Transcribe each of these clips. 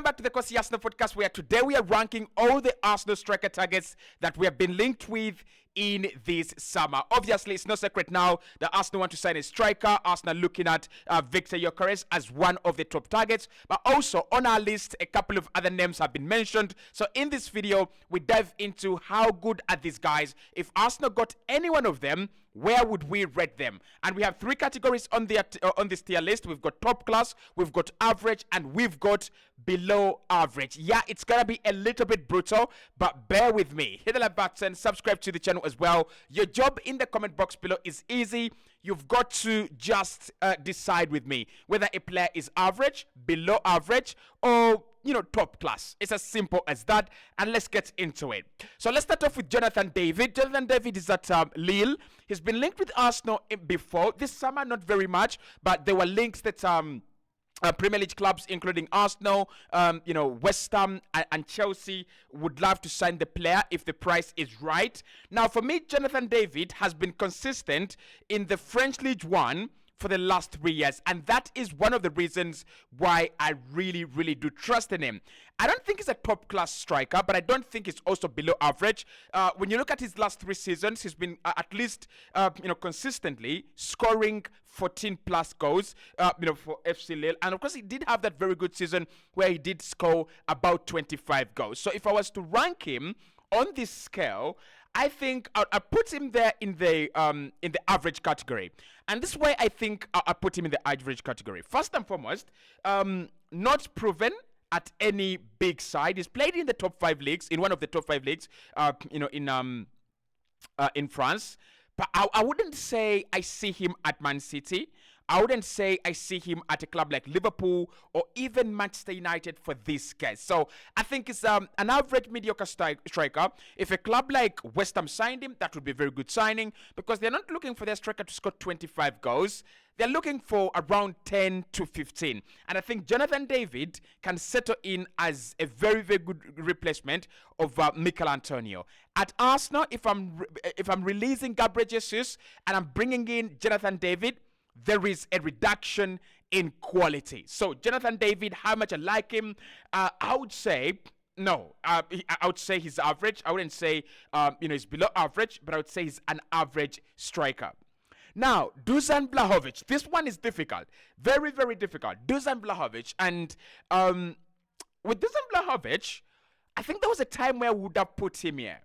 back to the Cossy Arsenal podcast, where today we are ranking all the Arsenal striker targets that we have been linked with in this summer. Obviously, it's no secret now that Arsenal want to sign a striker. Arsenal looking at Victor Gyokeres as one of the top targets, but also on our list, a couple of other names have been mentioned. So in this video, we dive into how good are these guys. If Arsenal got any one of them, where would we rate them? And we have three categories on this tier list. We've got top class, we've got average, and we've got below average. Yeah, it's gonna be a little bit brutal, but bear with me. Hit the like button, subscribe to the channel as well. Your job in the comment box below is easy. You've got to just decide with me whether a player is average, below average, or top class. It's as simple as that, and let's get into it. So let's start off with Jonathan David. Jonathan David is at Lille. He's been linked with Arsenal before. This summer, not very much, but there were links that Premier League clubs, including Arsenal, West Ham and Chelsea, would love to sign the player if the price is right. Now, for me, Jonathan David has been consistent in the French League 1 for the last 3 years, and that is one of the reasons why I really, really do trust in him. I don't think he's a top-class striker, but I don't think he's also below average. When you look at his last 3 seasons, he's been at least, consistently scoring 14-plus goals, for FC Lille. And of course, he did have that very good season where he did score about 25 goals. So if I was to rank him on this scale, I think I'll put him there in the average category. And this way, I think I'll put him in the average category. First and foremost, not proven at any big side. He's played in the top 5 leagues, in one of the top 5 leagues, in France. But I wouldn't say I see him at Man City. I wouldn't say I see him at a club like Liverpool or even Manchester United for this case. So I think it's an average mediocre striker. If a club like West Ham signed him, that would be a very good signing, because they're not looking for their striker to score 25 goals. They're looking for around 10 to 15. And I think Jonathan David can settle in as a very, very good replacement of Mikel Antonio. At Arsenal, if I'm releasing Gabriel Jesus and I'm bringing in Jonathan David, there is a reduction in quality. So Jonathan David, how much I like him, I would say no. I would say he's average. I wouldn't say he's below average, but I would say he's an average striker. Now, Dusan Vlahovic. This one is difficult. Very, very difficult. Dusan Vlahovic. And with Dusan Vlahovic, I think there was a time where we would have put him here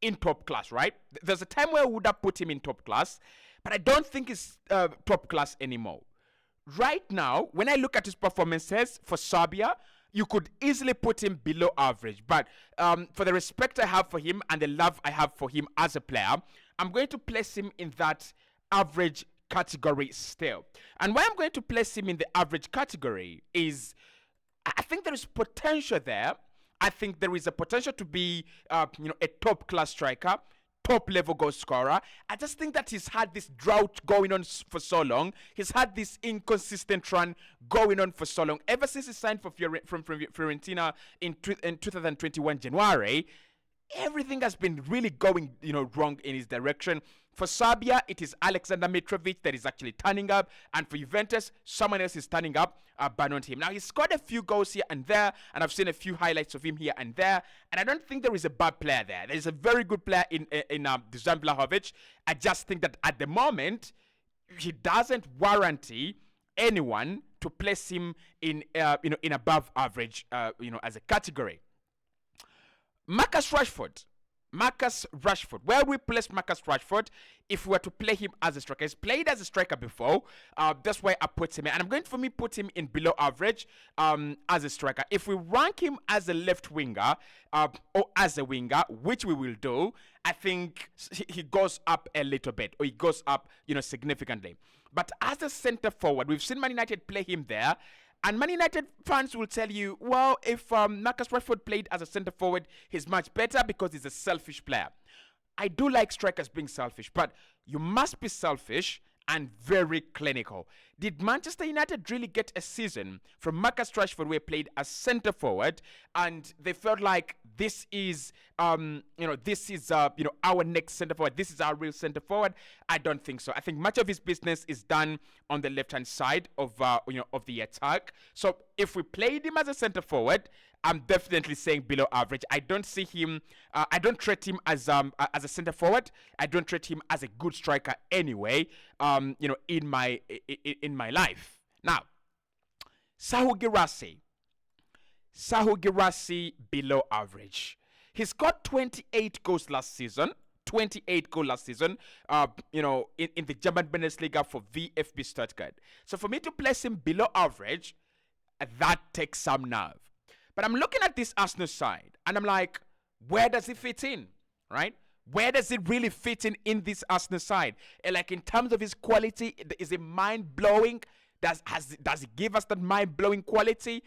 in top class, right? There's a time where we would have put him in top class, but I don't think it's top class anymore. Right now, when I look at his performances for Serbia, you could easily put him below average. But for the respect I have for him and the love I have for him as a player, I'm going to place him in that average category still. And why I'm going to place him in the average category is I think there is potential there. I think there is a potential to be, a top-class striker, top-level goal scorer. I just think that he's had this drought going on for so long. He's had this inconsistent run going on for so long. Ever since he signed from Fiorentina in 2021 January, everything has been really going, wrong in his direction. For Serbia, it is Alexander Mitrovic that is actually turning up. And for Juventus, someone else is turning up, but not him. Now, he's scored a few goals here and there, and I've seen a few highlights of him here and there. And I don't think there is a bad player there. There is a very good player in Dusan Vlahovic. I just think that at the moment, he doesn't warranty anyone to place him in above average, as a category. Marcus Rashford. Where we place Marcus Rashford if we were to play him as a striker? He's played as a striker before. That's why I put him in. And I'm going to put him in below average as a striker. If we rank him as a left winger or as a winger, which we will do, I think he goes up a little bit, or he goes up, significantly. But as a center forward, we've seen Man United play him there. And Man United fans will tell you, well, if Marcus Rashford played as a centre forward, he's much better because he's a selfish player. I do like strikers being selfish, but you must be selfish and very clinical. Did Manchester United really get a season from Marcus Rashford where he played as centre forward and they felt like this is our next center forward. This is our real center forward. I don't think so. I think much of his business is done on the left hand side of the attack. So if we played him as a center forward, I'm definitely saying below average. I don't see him. I don't treat him as a center forward. I don't treat him as a good striker anyway. In my life. Now, Serhou Guirassy below average. He scored 28 goals last season. 28 goals last season. In the German Bundesliga for VfB Stuttgart. So for me to place him below average, that takes some nerve. But I'm looking at this Arsenal side, and I'm like, where does he fit in, right? Where does it really fit in this Arsenal side? And like in terms of his quality, is it mind-blowing? Does he give us that mind-blowing quality?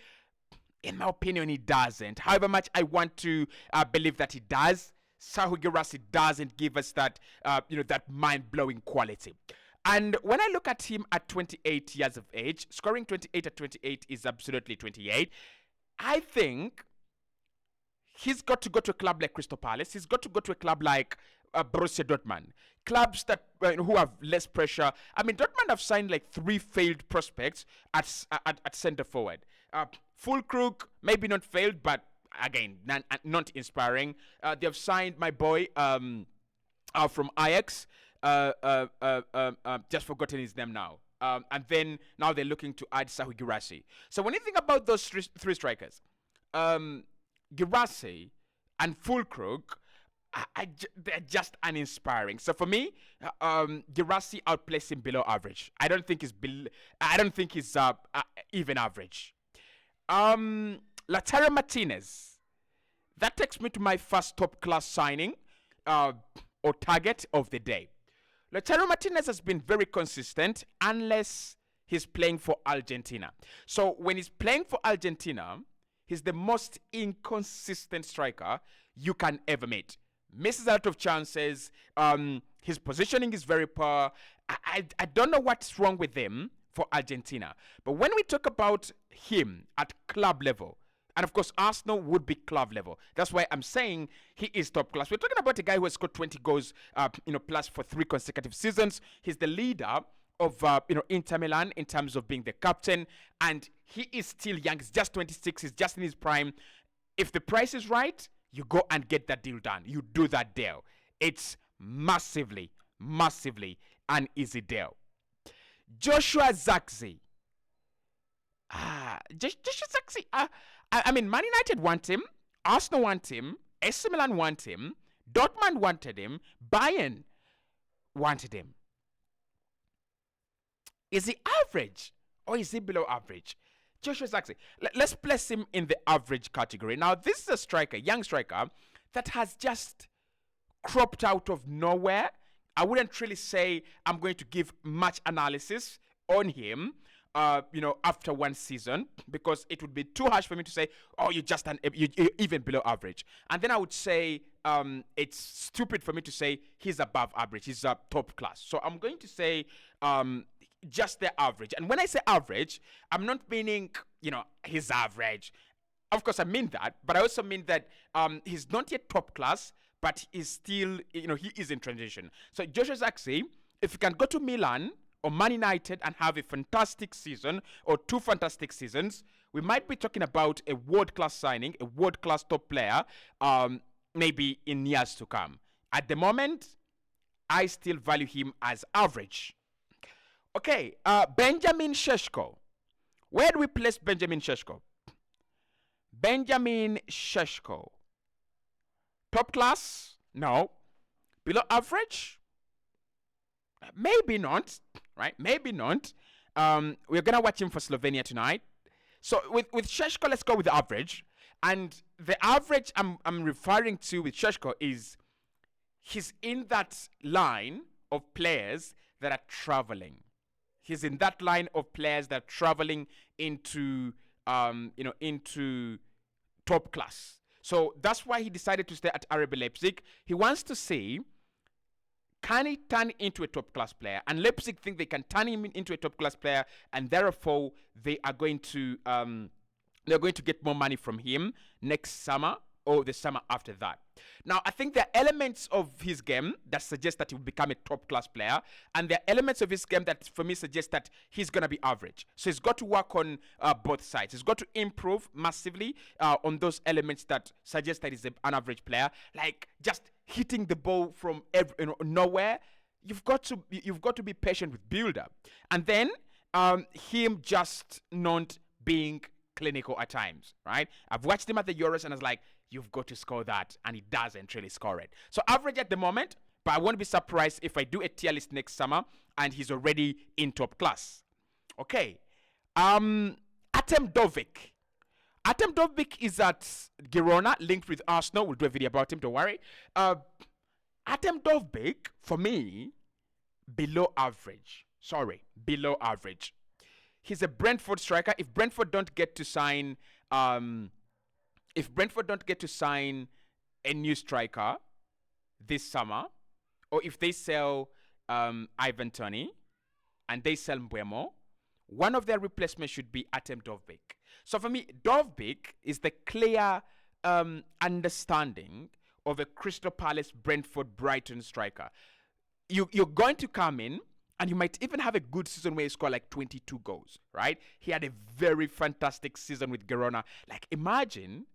In my opinion, he doesn't. However much I want to believe that he does, Serhou Guirassy doesn't give us that, that mind-blowing quality. And when I look at him at 28 years of age, scoring 28 at 28 is absolutely 28. I think he's got to go to a club like Crystal Palace. He's got to go to a club like Borussia Dortmund. Clubs that who have less pressure. I mean, Dortmund have signed like 3 failed prospects at center forward. Fulkrug, maybe not failed, but again, not inspiring. They have signed my boy from Ajax. Just forgotten his name now. And then now they're looking to add Serhou Guirassy. So when you think about those three strikers, Guirassy and Fulkrug, they're just uninspiring. So for me, Guirassy outplays him below average. I don't think he's even average. Lautaro Martinez. That takes me to my first top class signing or target of the day. Lautaro Martinez has been very consistent unless he's playing for Argentina. So when he's playing for Argentina, he's the most inconsistent striker you can ever meet. Misses a lot of chances. His positioning is very poor. I don't know what's wrong with him for Argentina. But when we talk about him at club level, and of course, Arsenal would be club level. That's why I'm saying he is top class. We're talking about a guy who has scored 20 goals, plus for 3 consecutive seasons. He's the leader of, Inter Milan in terms of being the captain. And he is still young. He's just 26. He's just in his prime. If the price is right, you go and get that deal done. You do that deal. It's massively an easy deal. Joshua Zirkzee. Joshua Zirkzee. I mean, Man United want him, Arsenal want him, AC Milan want him, Dortmund wanted him, Bayern wanted him. Is he average or is he below average? Joshua Zirkzee. Let's place him in the average category. Now, this is a striker, young striker, that has just cropped out of nowhere. I wouldn't really say I'm going to give much analysis on him. After one season, because it would be too harsh for me to say, oh, you're even below average. And then I would say it's stupid for me to say he's above average. He's top class. So I'm going to say just the average. And when I say average, I'm not meaning, he's average. Of course, I mean that. But I also mean that he's not yet top class, but he's still, he is in transition. So Joshua Zirkzee, if you can go to Milan or Man United and have a fantastic season or 2 fantastic seasons, we might be talking about a world-class signing, a world-class top player, maybe in years to come. At the moment, I still value him as average. Okay, Benjamin Sesko. Where do we place Benjamin Sesko? Benjamin Sesko. Top class? No. Below average? Maybe not, right? Maybe not. We're going to watch him for Slovenia tonight. So with Sesko, let's go with the average. And the average I'm referring to with Sesko is he's in that line of players that are traveling. He's in that line of players that are traveling into top class. So that's why he decided to stay at RB Leipzig. He wants to see, can he turn into a top-class player? And Leipzig think they can turn him into a top-class player, and therefore they are going to get more money from him next summer, or the summer after that. Now, I think there are elements of his game that suggest that he will become a top-class player, and there are elements of his game that, for me, suggest that he's going to be average. So he's got to work on both sides. He's got to improve massively on those elements that suggest that he's an average player, like just hitting the ball from nowhere. You've got to be patient with build-up, and then him just not being clinical at times, right? I've watched him at the Euros and I was like, you've got to score that, and he doesn't really score it. So average at the moment, but I won't be surprised if I do a tier list next summer and he's already in top class. Okay. Artem Dovbyk. Artem Dovbyk is at Girona, linked with Arsenal. We'll do a video about him, don't worry. Artem Dovbyk, for me, below average. Sorry, below average. He's a Brentford striker. If Brentford don't get to sign a new striker this summer, or if they sell Ivan Toney and they sell Mbeumo, one of their replacements should be Artem Dovbyk. So for me, Dovbyk is the clear understanding of a Crystal Palace, Brentford, Brighton striker. You're going to come in, and you might even have a good season where you score like 22 goals, right? He had a very fantastic season with Girona. Like, imagine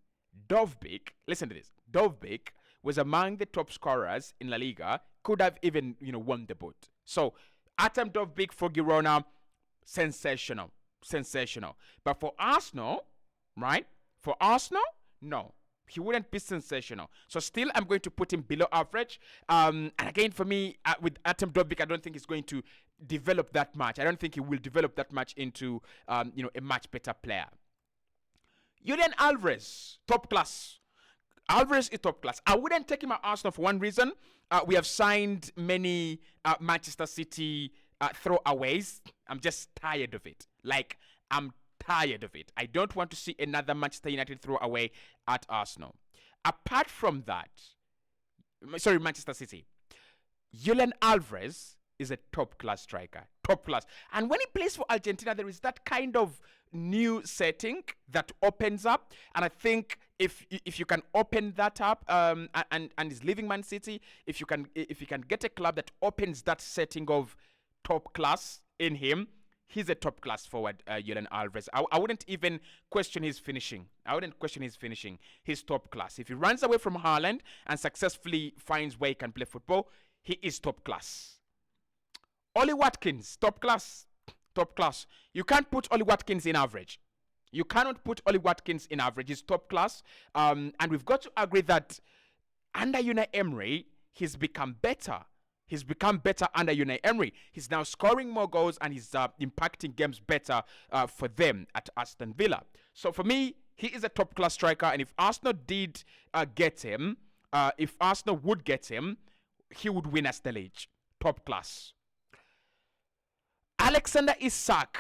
Dovbyk, listen to this, Dovbyk was among the top scorers in La Liga, could have even, won the boat. So, Artem Dovbyk for Girona, sensational. But for Arsenal, right? For Arsenal, no. He wouldn't be sensational. So still, I'm going to put him below average. And again, for me, with Artem Dovbyk, I don't think he's going to develop that much. I don't think he will develop that much into, a much better player. Julian Alvarez, top class. Alvarez is top class. I wouldn't take him at Arsenal for one reason. We have signed many Manchester City throwaways. I'm just tired of it. Like, I'm tired of it. I don't want to see another Manchester United throwaway at Arsenal. Apart from that, Manchester City. Julian Alvarez is a top-class striker. Top class. And when he plays for Argentina, there is that kind of new setting that opens up. And I think if you can open that up, and he's leaving Man City, if you can get a club that opens that setting of top class in him, he's a top class forward, Julian Alvarez. I wouldn't even question his finishing. He's top class. If he runs away from Haaland and successfully finds where he can play football, he is top class. Ollie Watkins, top class. You can't put Ollie Watkins in average. You cannot put Ollie Watkins in average. He's top class. And we've got to agree that under Unai Emery, he's become better. He's become better under Unai Emery. He's now scoring more goals and he's impacting games better for them at Aston Villa. So for me, he is a top-class striker. And if Arsenal did get him, if Arsenal would get him, he would win us the league. Top class. Alexander Isak,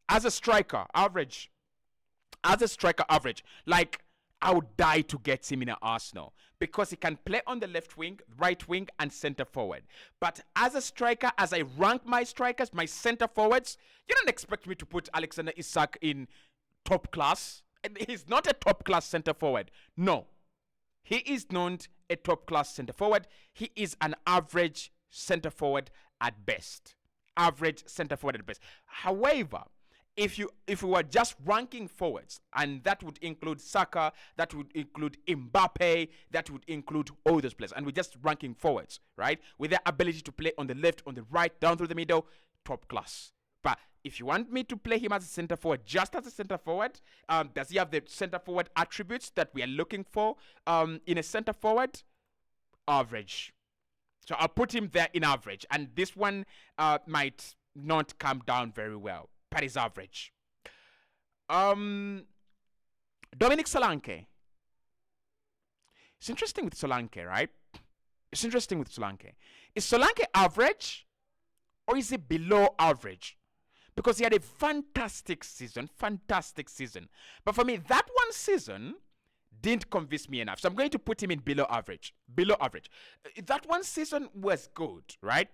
as a striker, average. Like, I would die to get him in Arsenal because he can play on the left wing, right wing, and center forward. But as a striker, as I rank my strikers, my center forwards, you don't expect me to put Alexander Isak in top class. He's not a top class center forward. No. He is not a top class center forward. He is an average center forward at best. However, if we were just ranking forwards, and that would include Saka, that would include Mbappe, that would include all those players, and we're just ranking forwards, right? With their ability to play on the left, on the right, down through the middle, top class. But if you want me to play him as a center forward, just as a center forward, does he have the center forward attributes that we are looking for in a center forward? Average. So I'll put him there in average, and this one might not come down very well. But is average. Dominic Solanke. It's interesting with Solanke, right? Is Solanke average or is he below average? Because he had a fantastic season. But for me, that one season didn't convince me enough. So I'm going to put him in below average. That one season was good, right?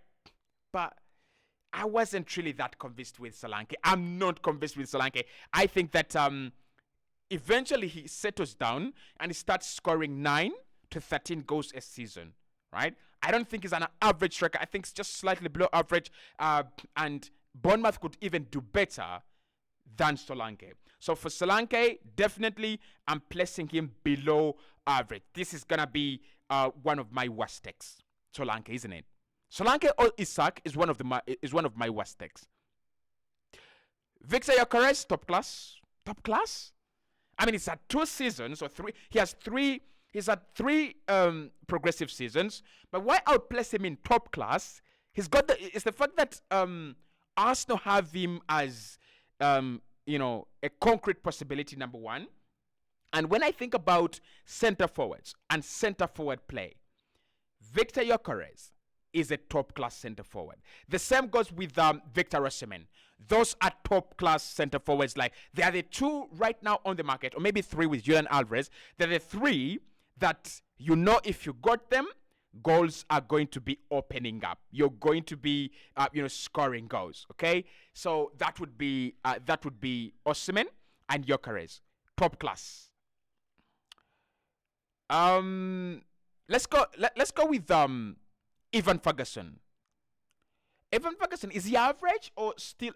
But I wasn't really that convinced with Solanke. I'm not convinced with Solanke. I think that eventually he settles down and he starts scoring 9 to 13 goals a season, right? I don't think he's an average striker. I think it's just slightly below average. And Bournemouth could even do better than Solanke. So for Solanke, definitely I'm placing him below average. This is going to be one of my worst takes. Solanke, isn't it? Solanke or Isak is one of my worst takes. Victor Gyokeres, top class. Top class? I mean, it's had 2 seasons or 3. He's had 3 progressive seasons. But why I would place him in top class, it's the fact that Arsenal have him as a concrete possibility, number 1. And when I think about center forwards and center forward play, Victor Gyokeres is a top class center forward. The same goes with Victor Osimhen. Those are top class center forwards. Like, they are the 2 right now on the market, or maybe 3 with Julian Alvarez. They're the 3 that if you got them, goals are going to be opening up. You're going to be scoring goals. Okay, so that would be Osimhen and Gyokeres, top class. Let's go with Evan Ferguson. Evan Ferguson, is he average or still?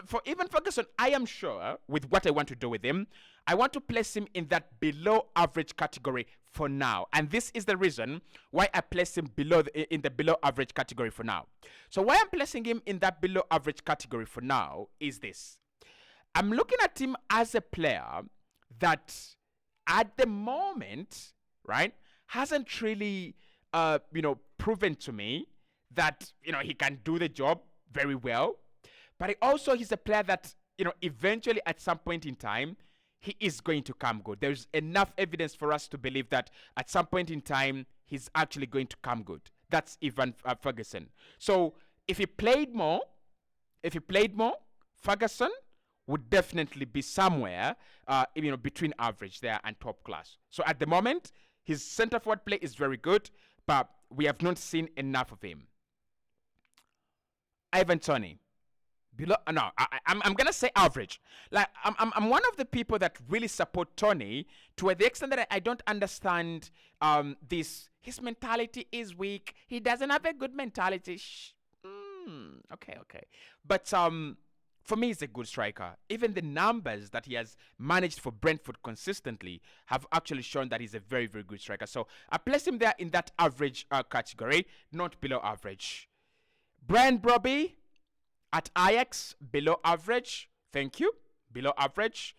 For Evan Ferguson, I am sure with what I want to do with him, I want to place him in that below average category for now. And this is the reason why I place him in the below average category for now. So why I'm placing him in that below average category for now is this. I'm looking at him as a player that at the moment, right, hasn't really, proven to me that, he can do the job very well. But he's a player that, eventually at some point in time, he is going to come good. There's enough evidence for us to believe that at some point in time, he's actually going to come good. That's Evan Ferguson. So if he played more, Ferguson would definitely be somewhere, between average there and top class. So at the moment, his center forward play is very good, but we have not seen enough of him. Ivan Toney. I'm gonna say average. Like, I'm one of the people that really support Toney to the extent that I don't understand this. His mentality is weak. He doesn't have a good mentality. Okay. But for me, he's a good striker. Even the numbers that he has managed for Brentford consistently have actually shown that he's a very, very good striker. So I place him there in that average category, not below average. Brian Brobby at Ajax, below average. Thank you. Below average.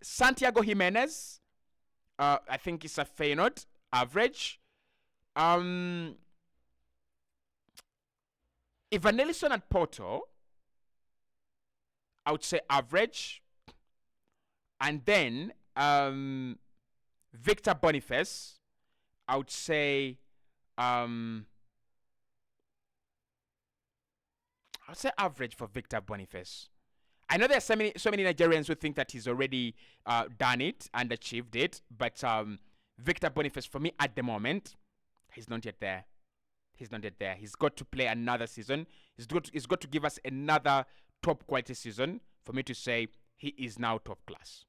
Santiago Jimenez, I think it's a Feyenoord, average. Ivan Nilsson at Porto, I would say average. And then Victor Boniface, I would say average for Victor Boniface. I know there's so many Nigerians who think that he's already done it and achieved it, but Victor Boniface, for me at the moment, he's not yet there. He's got to play another season. He's got to give us another top quality season for me to say he is now top class.